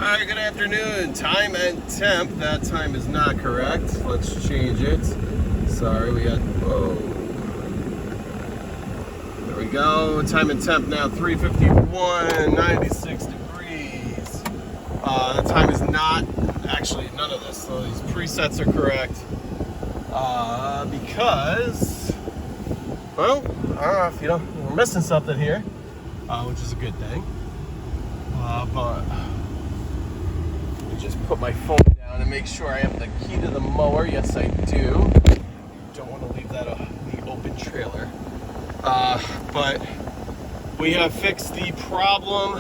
Alright, good afternoon. Time and temp. That time is not correct. Let's change it. Sorry, we got. Whoa. There we go. Time and temp now 3:51, 96 degrees. The time is not. Actually, none of this. So these presets are correct. Because. Well, I don't know if we're missing something here, which is a good thing. But. Just put my phone down and make sure I have the key to the mower. Yes, I do. Don't want to leave that the open trailer. But we have fixed the problem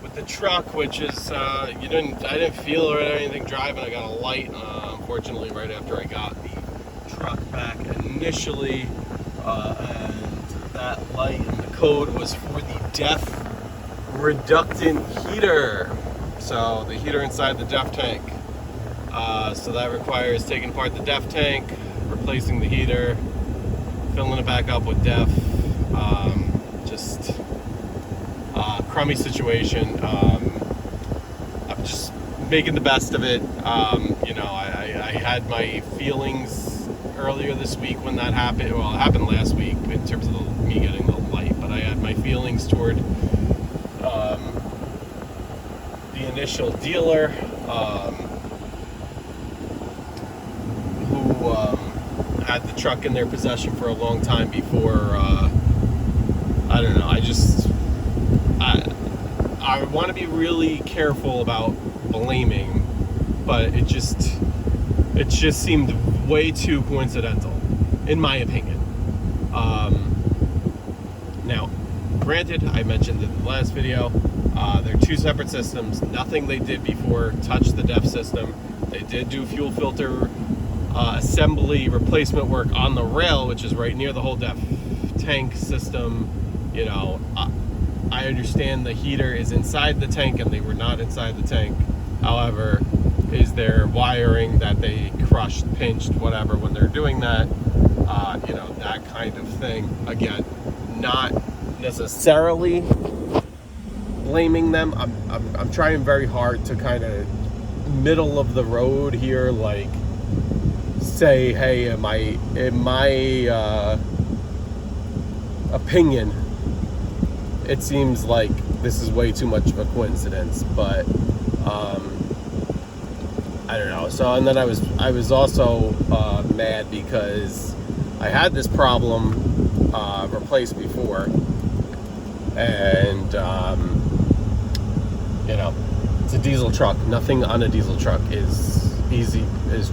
with the truck, which is I didn't feel it or anything driving. I got a light, unfortunately, right after I got the truck back initially, and that light and the code was for the DEF reductant heater. So the heater inside the DEF tank. So that requires taking apart the DEF tank, replacing the heater, filling it back up with DEF. Just crummy situation. I'm just making the best of it. I had my feelings earlier this week when that happened. Well, it happened last week in terms of me getting the light, but I had my feelings toward the initial dealer, who had the truck in their possession for a long time before. I don't know. I want to be really careful about blaming, but it just seemed way too coincidental, in my opinion. Now, granted, I mentioned in the last video, they're two separate systems. Nothing they did before touched the DEF system. They did do fuel filter assembly replacement work on the rail, which is right near the whole DEF tank system. I understand the heater is inside the tank and they were not inside the tank. However, is there wiring that they crushed, pinched, whatever when they're doing that? That kind of thing. Again, not necessarily blaming them. I'm trying very hard to kind of middle of the road here, like say, hey, in my opinion, it seems like this is way too much of a coincidence, but I don't know. So, and then I was also mad because I had this problem replaced before, and it's a diesel truck. Nothing on a diesel truck is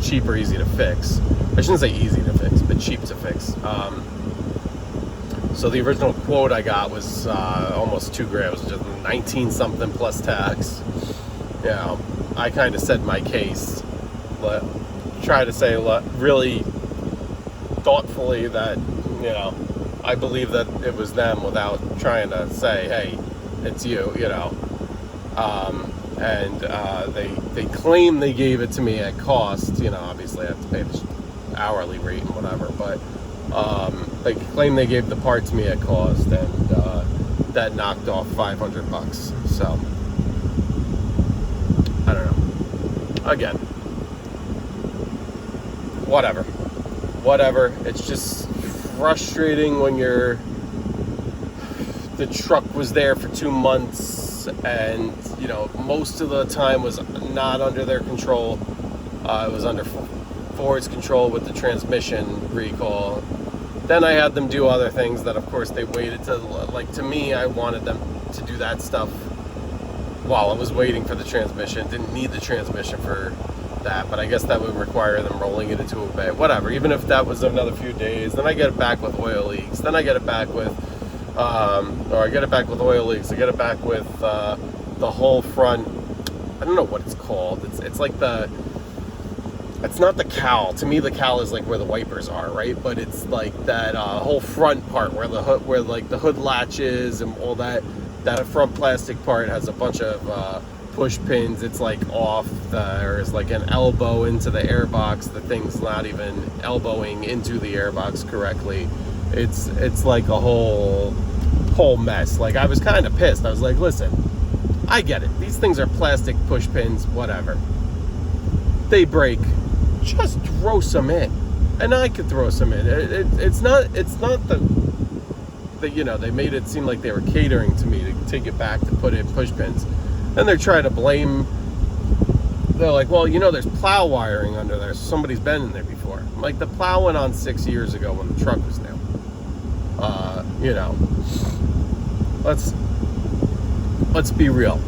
cheap or easy to fix. I shouldn't say easy to fix, but cheap to fix. So the original quote I got was almost $2,000, just 19 something plus tax. I kind of said my case, but try to say really thoughtfully that I believe that it was them without trying to say, hey, it's you. And they claim they gave it to me at cost. Obviously I have to pay the hourly rate and whatever, but they claim they gave the part to me at cost, and that knocked off $500. So I don't know. Again, whatever. It's just frustrating when the truck was there for 2 months, and most of the time was not under their control. It was under Ford's control with the transmission recall. Then I had them do other things that, of course, they waited to me, I wanted them to do that stuff while I was waiting for the transmission. Didn't need the transmission for that, but I guess that would require them rolling it into a bay. Whatever, even if that was another few days, then I get it back with oil leaks. Then I get it back with, I get it back with oil leaks. I get it back with the whole front. I don't know what it's called. It's like it's not the cowl. To me, the cowl is like where the wipers are, right? But it's like that whole front part where the hood latches and all that. That front plastic part has a bunch of push pins. It's like off. There's like an elbow into the airbox. The thing's not even elbowing into the airbox correctly. It's like a whole mess. Like, I was kind of pissed. I was like, listen, I get it. These things are plastic push pins, whatever. They break. Just throw some in. And I could throw some in. It's not the you know, they made it seem like they were catering to me to take it back to put in push pins. And they're trying to blame, they're like, well, you know, there's plow wiring under there, so somebody's been in there before. I'm like, the plow went on 6 years ago when the truck was new. You know, let's be real.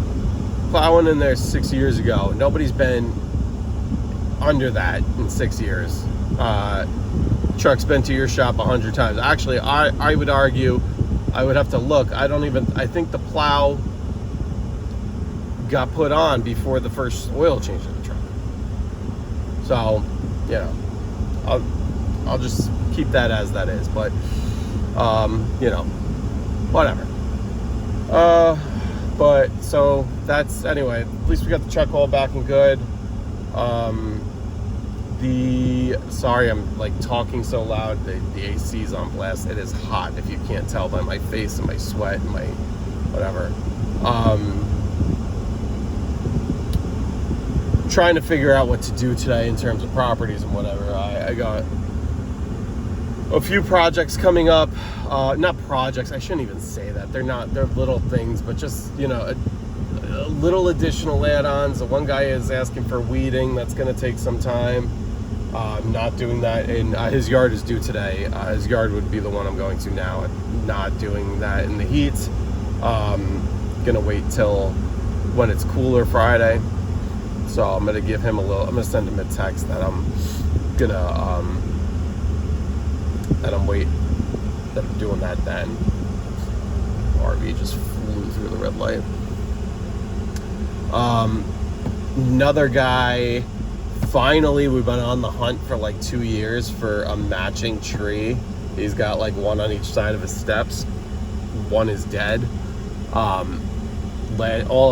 Plowing in there 6 years ago, nobody's been under that in 6 years. Truck's been to your shop 100 times. Actually, I would argue, I would have to look. I think the plow got put on before the first oil change of the truck. So, you know, I'll just keep that as that is. But, you know, whatever. But, so, that's, anyway, at least we got the truck all back and good. Sorry, I'm like talking so loud. The AC's on blast. It is hot, if you can't tell by my face and my sweat and my whatever. Trying to figure out what to do today in terms of properties and whatever. I got a few projects coming up. Not projects, I shouldn't even say that. They're little things, but just, you know, a little additional add-ons. The one guy is asking for weeding. That's going to take some time. I'm not doing that, and his yard is due today. His yard would be the one I'm going to now. I'm not doing that in the heat. Gonna wait till when it's cooler Friday. So I'm gonna give him I'm gonna send him a text that I'm doing that then. RV just flew through the red light. Another guy. Finally, we've been on the hunt for like 2 years for a matching tree. He's got like one on each side of his steps. One is dead. All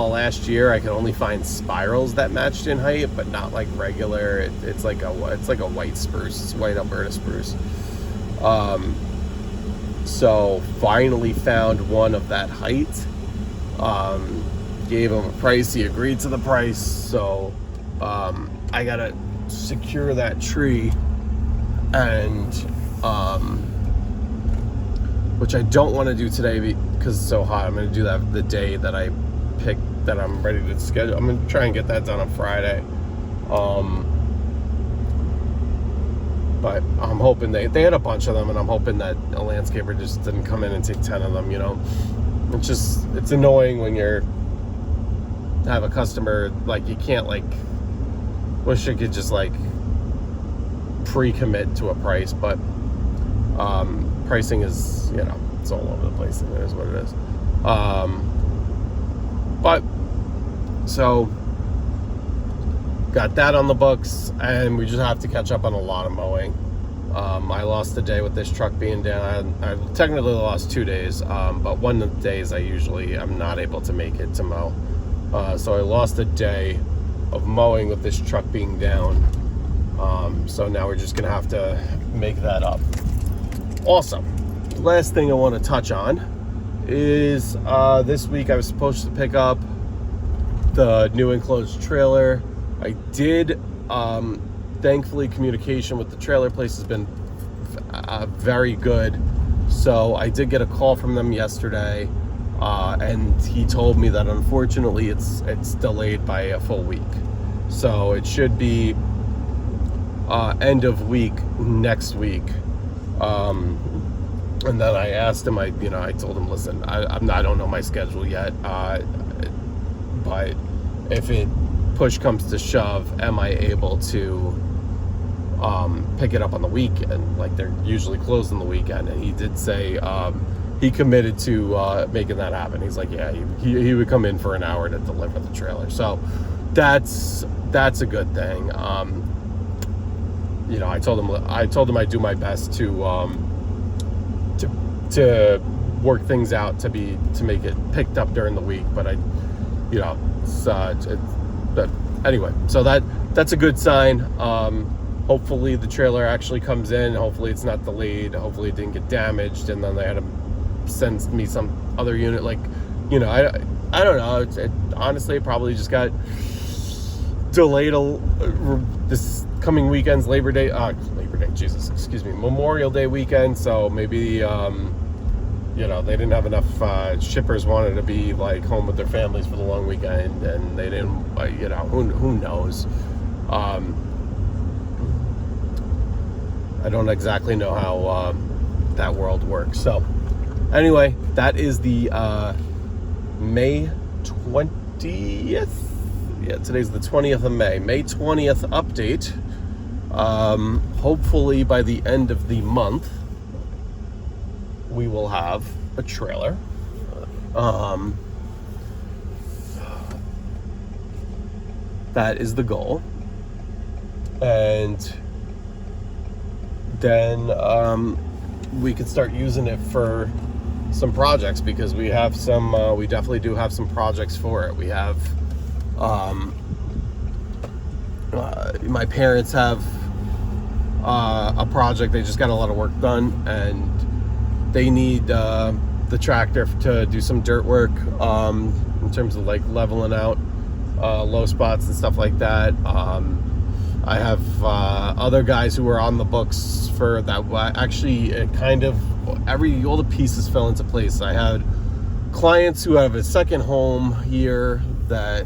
of last year, I could only find spirals that matched in height, but not like regular. It's like a white spruce. It's white Alberta spruce. So finally found one of that height. Gave him a price. He agreed to the price. So. I gotta secure that tree, and which I don't want to do today because it's so hot. I'm gonna do that the day that I'm ready to schedule. I'm gonna try and get that done on Friday. But I'm hoping they had a bunch of them, and I'm hoping that a landscaper just didn't come in and take 10 of them. You know, it's annoying when have a customer, like, you can't, like, wish I could just like pre-commit to a price, but pricing is, you know, it's all over the place, and it is what it is. But so got that on the books, and we just have to catch up on a lot of mowing. I lost a day with this truck being down. I technically lost 2 days, but one of the days I'm not able to make it to mow. So I lost a day of mowing with this truck being down. So now we're just gonna have to make that up. Awesome. Last thing I want to touch on is this week I was supposed to pick up the new enclosed trailer. I did. Thankfully, communication with the trailer place has been very good. So I did get a call from them yesterday. And he told me that unfortunately it's delayed by a full week. So it should be end of week next week. And then I asked him, I told him, listen, I don't know my schedule yet, but if it push comes to shove, am I able to pick it up on the weekend? Like, they're usually closed on the weekend. And he did say he committed to making that happen. He's like, yeah, he would come in for an hour to deliver the trailer. So that's a good thing. I told him I'd do my best to work things out to make it picked up during the week. But but anyway, so that's a good sign. Hopefully the trailer actually comes in. Hopefully it's not delayed. Hopefully it didn't get damaged, and then they had to send me some other unit. Like, I don't know. It honestly probably just got delayed this coming weekend's Memorial Day weekend. So maybe, they didn't have enough shippers wanted to be like home with their families for the long weekend, and they didn't, who knows. I don't exactly know how that world works. So anyway, that is the May 20th. Yeah, today's the 20th of May. May 20th update. Hopefully by the end of the month, we will have a trailer. That is the goal. And then we can start using it for some projects, because we have some, we definitely do have some projects for it. We have, my parents have a project. They just got a lot of work done, and they need the tractor to do some dirt work in terms of like leveling out low spots and stuff like that. I have other guys who are on the books for that. Actually, it kind of all the pieces fell into place. I had clients who have a second home here that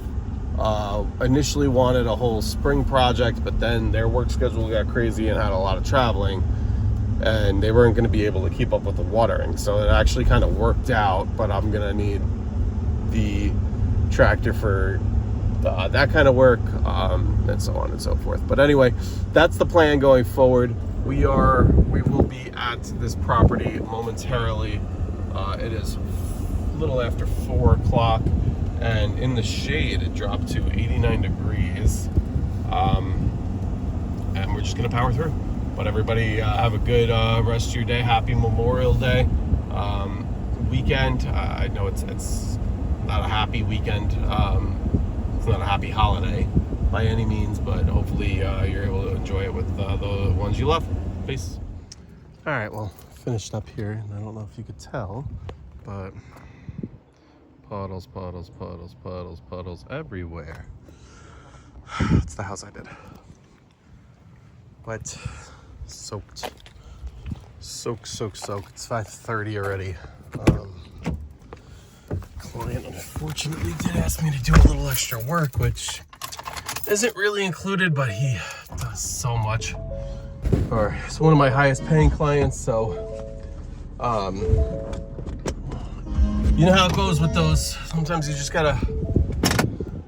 initially wanted a whole spring project, but then their work schedule got crazy and had a lot of traveling, and they weren't going to be able to keep up with the watering. So it actually kind of worked out, but I'm going to need the tractor for that kind of work, and so on and so forth. But anyway, that's the plan going forward. We will be at this property momentarily. It is a little after 4 o'clock, and in the shade it dropped to 89 degrees, and we're just gonna power through. But everybody have a good rest of your day. Happy Memorial Day weekend. I know it's not a happy weekend. It's not a happy holiday by any means, but hopefully you're able to enjoy it with the ones you love. Peace. All right, well, finished up here, and I don't know if you could tell, but puddles everywhere. It's the house I did. But soaked. It's 5:30 already. Client unfortunately did ask me to do a little extra work, which isn't really included, but he does so much. Or he's one of my highest paying clients, so you know how it goes with those. Sometimes you just gotta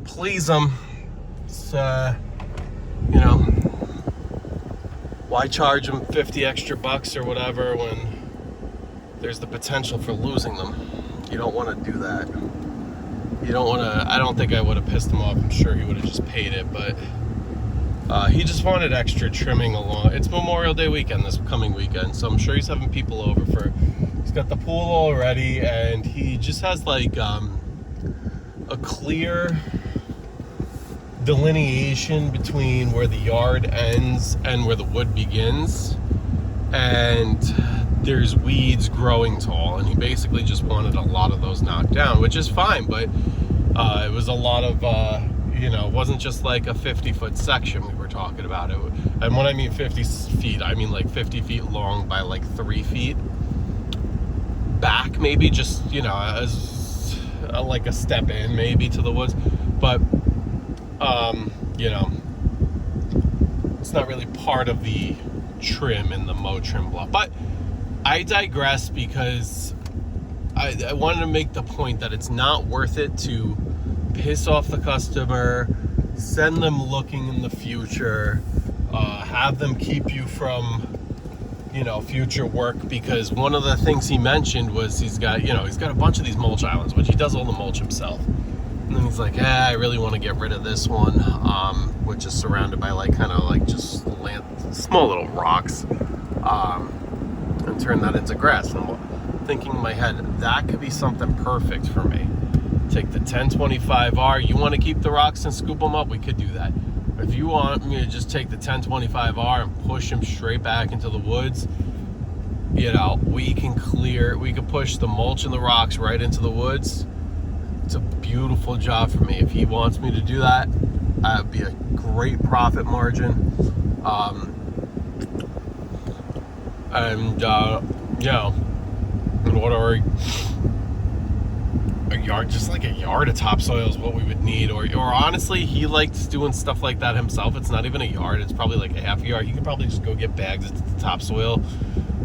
please them. It's, why charge them 50 extra bucks or whatever when there's the potential for losing them? You don't want to do that. You don't want to. I don't think I would have pissed him off. I'm sure he would have just paid it, but he just wanted extra trimming along. It's Memorial Day weekend, this coming weekend, so I'm sure he's having people over for. He's got the pool already, and he just has like a clear delineation between where the yard ends and where the wood begins, and there's weeds growing tall, and he basically just wanted a lot of those knocked down, which is fine, but it was a lot of it wasn't just like a 50-foot section we were talking about. And when I mean 50 feet, I mean like 50 feet long by like 3 feet back, maybe, just as like a step in maybe to the woods, but it's not really part of the trim in the Motrim block. But I digress, because I wanted to make the point that it's not worth it to piss off the customer, send them looking in the future, have them keep you from future work, because one of the things he mentioned was he's got a bunch of these mulch islands, which he does all the mulch himself. And then he's like, I really want to get rid of this one, which is surrounded by just small little rocks, and turn that into grass. And I'm thinking in my head, that could be something perfect for me. Take the 1025R. You want to keep the rocks and scoop them up? We could do that. If you want me to just take the 1025R and push them straight back into the woods, we can push the mulch and the rocks right into the woods, It's a beautiful job for me. If he wants me to do that, that would be a great profit margin. Whatever, a yard, just like a yard of topsoil is what we would need. Or honestly, he likes doing stuff like that himself. It's not even a yard. It's probably like a half a yard. He could probably just go get bags of topsoil,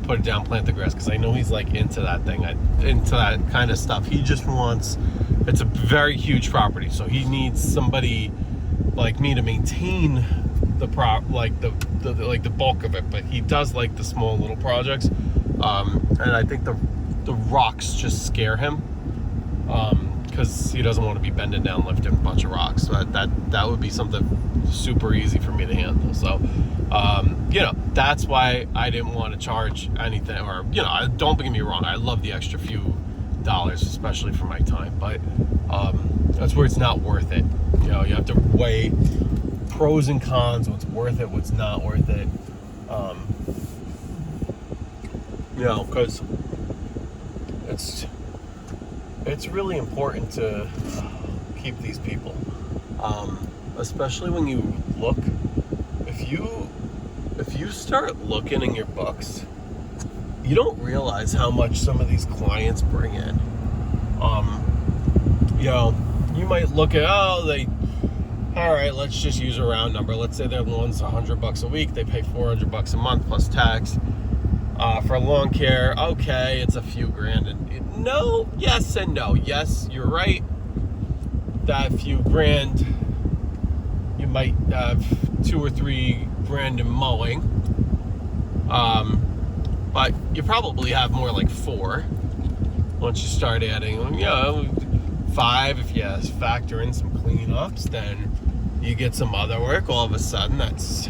put it down, plant the grass, because I know he's like into that thing, into that kind of stuff. He just wants, it's a very huge property, so he needs somebody like me to maintain the the bulk of it, but he does like the small little projects. And I think the rocks just scare him, because he doesn't want to be bending down lifting a bunch of rocks. So that would be something super easy for me to handle. So that's why I didn't want to charge anything. Or don't get me wrong, I love the extra few dollars, especially for my time, but that's where it's not worth it. You have to weigh pros and cons, what's worth it, what's not worth it. Because it's really important to keep these people, especially when you look. If you start looking in your books, you don't realize how much some of these clients bring in. You might look at, all right, let's just use a round number. Let's say their loan's $100 a week. They pay $400 a month plus tax. For lawn care, okay, it's a few grand. No, yes and no. Yes, you're right. That few grand, you might have 2 or 3 grand in mowing. But you probably have more like 4 once you start adding, 5 if you factor in some cleanups. Then you get some other work. All of a sudden, that's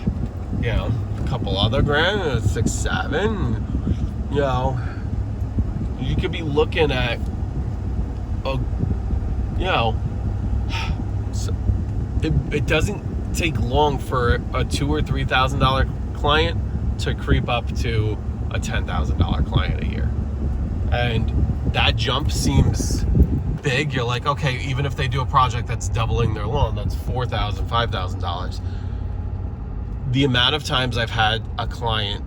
a couple other grand, 6, 7. You could be looking at it doesn't take long for a $2,000 or $3,000 client to creep up to a $10,000 client a year. And that jump seems big. You're like, okay, even if they do a project that's doubling their loan, that's $4,000, $5,000. The amount of times I've had a client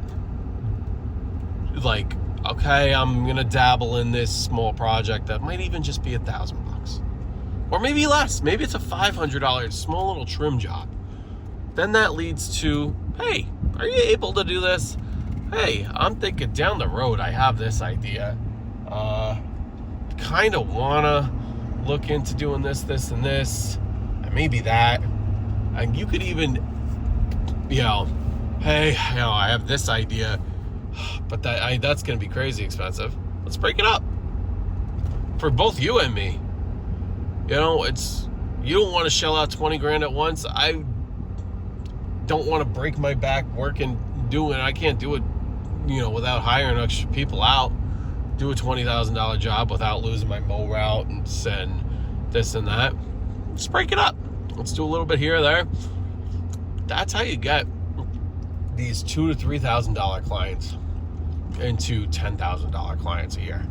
like, okay, I'm gonna dabble in this small project that might even just be $1,000, or maybe less. Maybe it's a $500 small little trim job. Then that leads to, hey, are you able to do this? Hey, I'm thinking down the road I have this idea. Kind of wanna look into doing this, and this, and maybe that. And you could even, hey, I have this idea, but that's going to be crazy expensive. Let's break it up for both you and me. You don't want to shell out 20 grand at once. I don't want to break my back working, doing. I can't do it, without hiring extra people out. Do a $20,000 job without losing my mow route and send this and that. Let's break it up. Let's do a little bit here or there. That's how you get these $2,000 to $3,000 clients into $10,000 clients a year.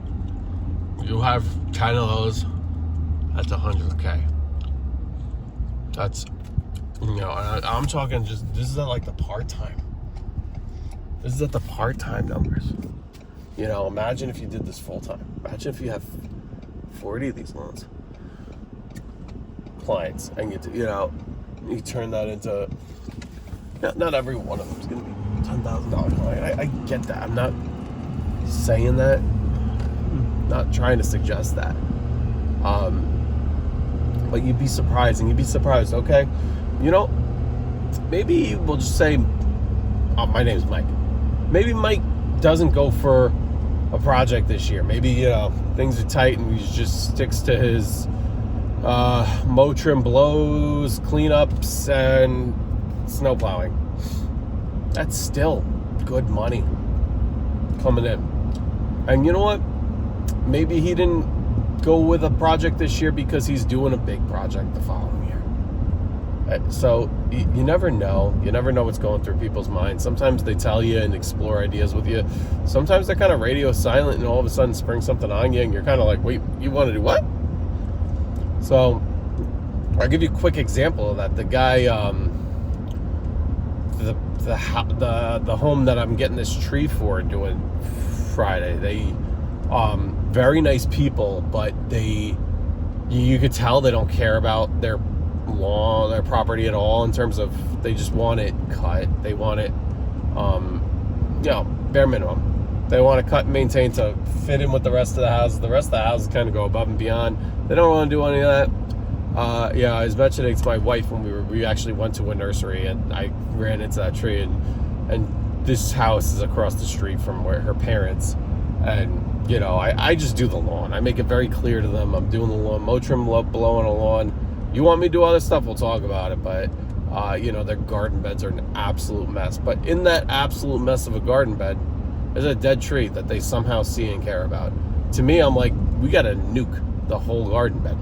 You have 10 of those, that's $100K. That's, I'm talking just, this is at like the part-time. This is at the part-time numbers. Imagine if you did this full-time. Imagine if you have 40 of these loans. Clients, and you turn that into, not every one of them is going to be $10,000 client. I get that. I'm not saying that. Not trying to suggest that. But you'd be surprised, okay? Maybe we'll just say, my name's Mike. Maybe Mike doesn't go for a project this year. Maybe, things are tight and he just sticks to his mow, trim, blows, cleanups, and snow plowing. That's still good money coming in. And you know what? Maybe he didn't go with a project this year because he's doing a big project the following year. So you never know. You never know what's going through people's minds. Sometimes they tell you and explore ideas with you. Sometimes they're kind of radio silent and all of a sudden spring something on you and you're kind of like, wait, you want to do what? So I'll give you a quick example of that. The guy, the home that I'm getting this tree for doing Friday, they very nice people, but you could tell they don't care about their lawn, their property at all, in terms of they just want it cut. They want it bare minimum. They want to cut and maintain to fit in with the rest of the house. The rest of the houses kind of go above and beyond. They don't want to do any of that. I was mentioning to my wife when we actually went to a nursery, and I ran into that tree, and this house is across the street from where her parents, and I just do the lawn. I make it very clear to them I'm doing the lawn, mow, trim, blowing a lawn. You want me to do other stuff, we'll talk about it, but their garden beds are an absolute mess. But in that absolute mess of a garden bed, there's a dead tree that they somehow see and care about. To me, I'm like, we gotta nuke the whole garden bed.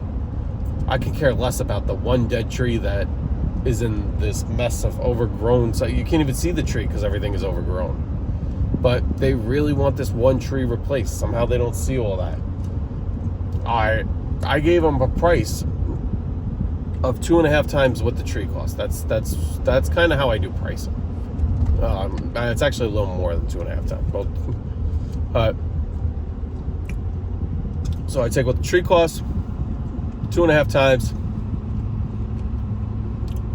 I could care less about the one dead tree that is in this mess of overgrown, so you can't even see the tree because everything is overgrown. But they really want this one tree replaced. Somehow they don't see all that. I gave them a price of 2.5 times what the tree cost. That's kind of how I do pricing. It's actually a little more than 2.5 times. So I take what the tree costs, 2.5 times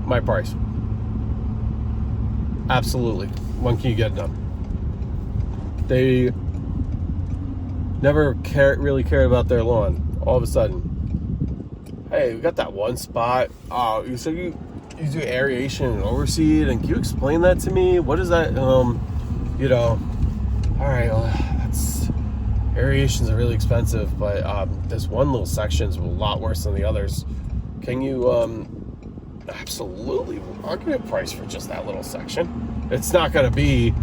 my price. Absolutely. When can you get it done? They never really cared about their lawn. All of a sudden, hey, we got that one spot. You said you do aeration and overseed, and can you explain that to me? What is that? All right, well, aerations are really expensive, but this one little section is a lot worse than the others. Can you, absolutely, I'll give you a price for just that little section. It's not going to be,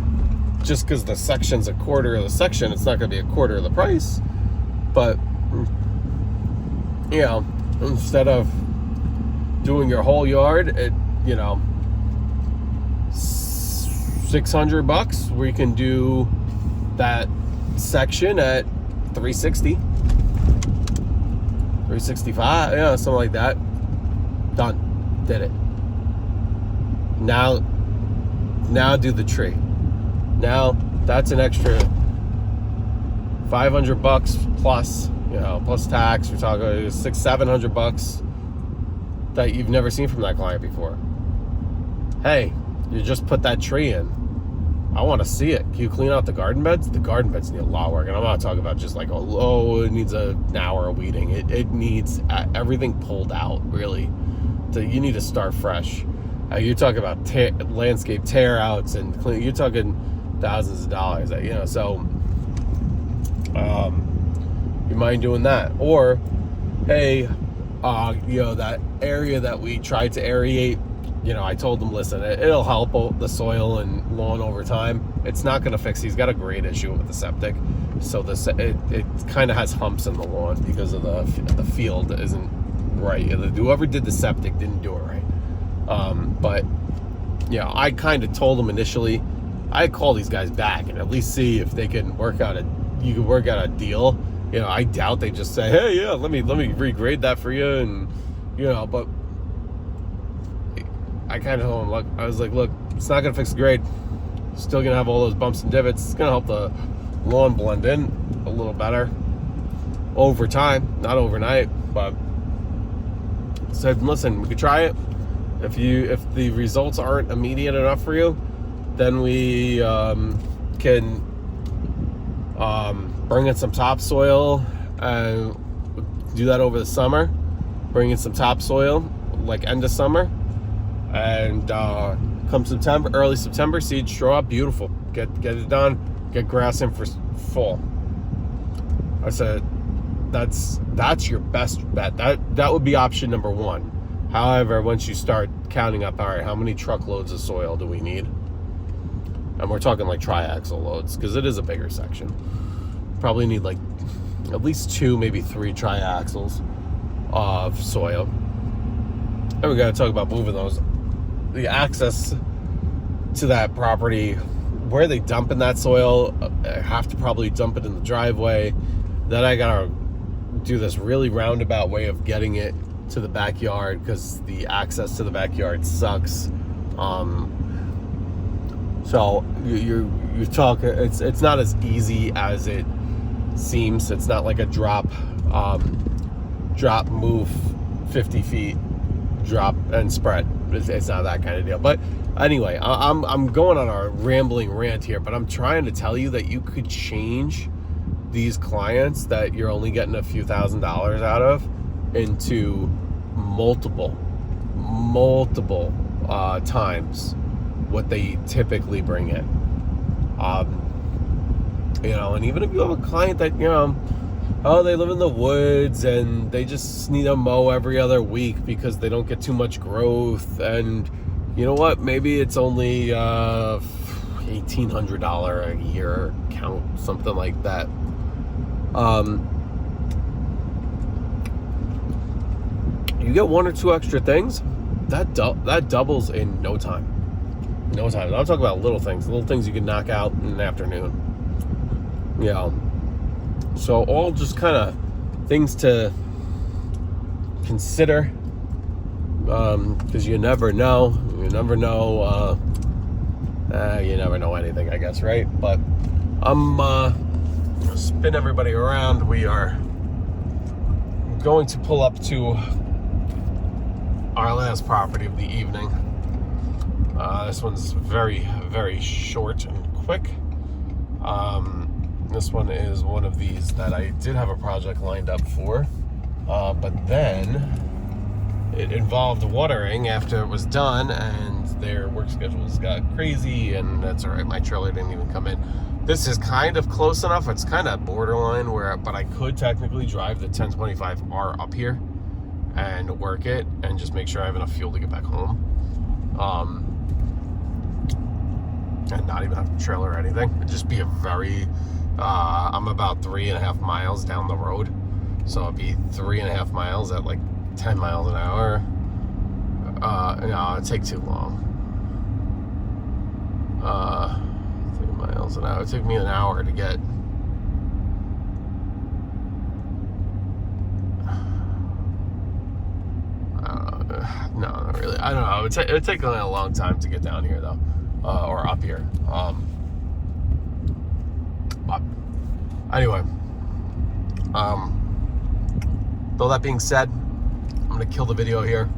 just because the section's a quarter of the section, it's not going to be a quarter of the price. But, instead of doing your whole yard at, $600, we can do that section at $360, $365, something like that. Done. Did it. Now do the tree. Now that's an extra $500 plus, plus tax. We're talking $600-700 that you've never seen from that client before. Hey, you just put that tree in. I want to see it. Can you clean out the garden beds? The garden beds need a lot of work, and I'm not talking about just like, it needs an hour of weeding. It needs everything pulled out, really. You need to start fresh. You're talking about landscape tear outs and clean. You're talking thousands of dollars. So you mind doing that? Or, hey, that area that we tried to aerate. I told them, listen, it'll help the soil and lawn over time. It's not going to fix. He's got a great issue with the septic, so it kind of has humps in the lawn because of the field isn't right. Whoever did the septic didn't do it right. But I kind of told them initially, I'd call these guys back and at least see if they can work out a deal. I doubt they just say, hey, yeah, let me regrade that for you, and but I kind of told them, I was like, look, it's not gonna fix the grade. Still gonna have all those bumps and divots. It's gonna help the lawn blend in a little better over time, not overnight. But said, listen, we could try it. If the results aren't immediate enough for you, then we can bring in some topsoil and do that over the summer. Bring in some topsoil like end of summer, and come September, early September, seed straw, beautiful. Get it done. Get grass in for fall. I said, that's your best bet. That would be option number one. However, once you start counting up, all right, how many truckloads of soil do we need? And we're talking like triaxle loads, because it is a bigger section. Probably need like at least 2, maybe 3 triaxles of soil. And we got to talk about moving the access to that property, where they dump in that soil. I have to probably dump it in the driveway. Then I gotta do this really roundabout way of getting it to the backyard because the access to the backyard sucks. So you're talking. It's not as easy as it seems. It's not like a drop, move 50 feet, drop and spread. It's not that kind of deal. But anyway, I'm going on a rambling rant here, but I'm trying to tell you that you could change these clients that you're only getting a few $1,000s out of into multiple times what they typically bring in. And even if you have a client that, they live in the woods and they just need to mow every other week because they don't get too much growth, and you know what, maybe it's only $1,800 a year count, something like that. You get one or two extra things, that doubles in no time. I'm talking about little things you can knock out in an afternoon. So all just kind of things to consider, because you never know anything, I guess, right? But I'm gonna spin everybody around. We are going to pull up to our last property of the evening. This one's very, very short and quick. This one is one of these that I did have a project lined up for, but then it involved watering after it was done, and their work schedules got crazy, and that's all right. My trailer didn't even come in. This is kind of close enough. It's kind of borderline but I could technically drive the 1025R up here and work it and just make sure I have enough fuel to get back home. And not even have a trailer or anything. It'd just be a very, I'm about 3.5 miles down the road. So it'd be 3.5 miles at like 10 miles an hour. No, it'd take too long. 3 miles an hour. It took me an hour to get. No, not really. I don't know. It would take a long time to get down here, though. Or up here. But anyway. Though that being said, I'm going to kill the video here.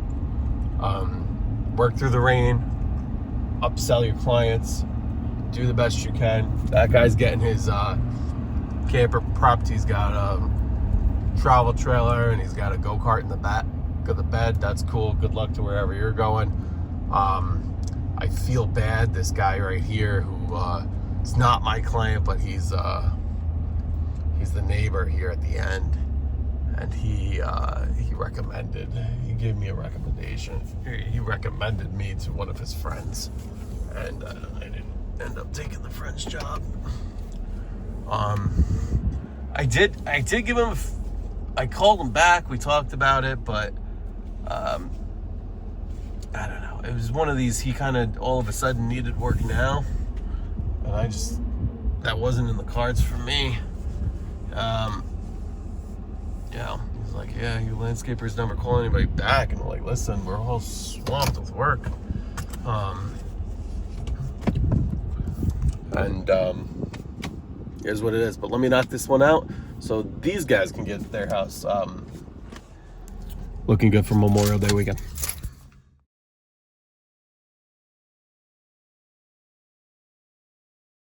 Work through the rain. Upsell your clients. Do the best you can. That guy's getting his camper prepped. He's got a travel trailer and he's got a go-kart in the back of the bed. That's cool. Good luck to wherever you're going. I feel bad. This guy right here, who is not my client, but he's the neighbor here at the end, and he gave me a recommendation. He recommended me to one of his friends, and I didn't end up taking the friend's job. I did give him. I called him back. We talked about it, but I don't know. It was one of these, he kind of all of a sudden needed work now, and that wasn't in the cards for me. He's like, yeah, you landscapers never call anybody back, and I'm like, listen, we're all swamped with work. Here's what it is. But let me knock this one out so these guys can get their house looking good for Memorial Day weekend.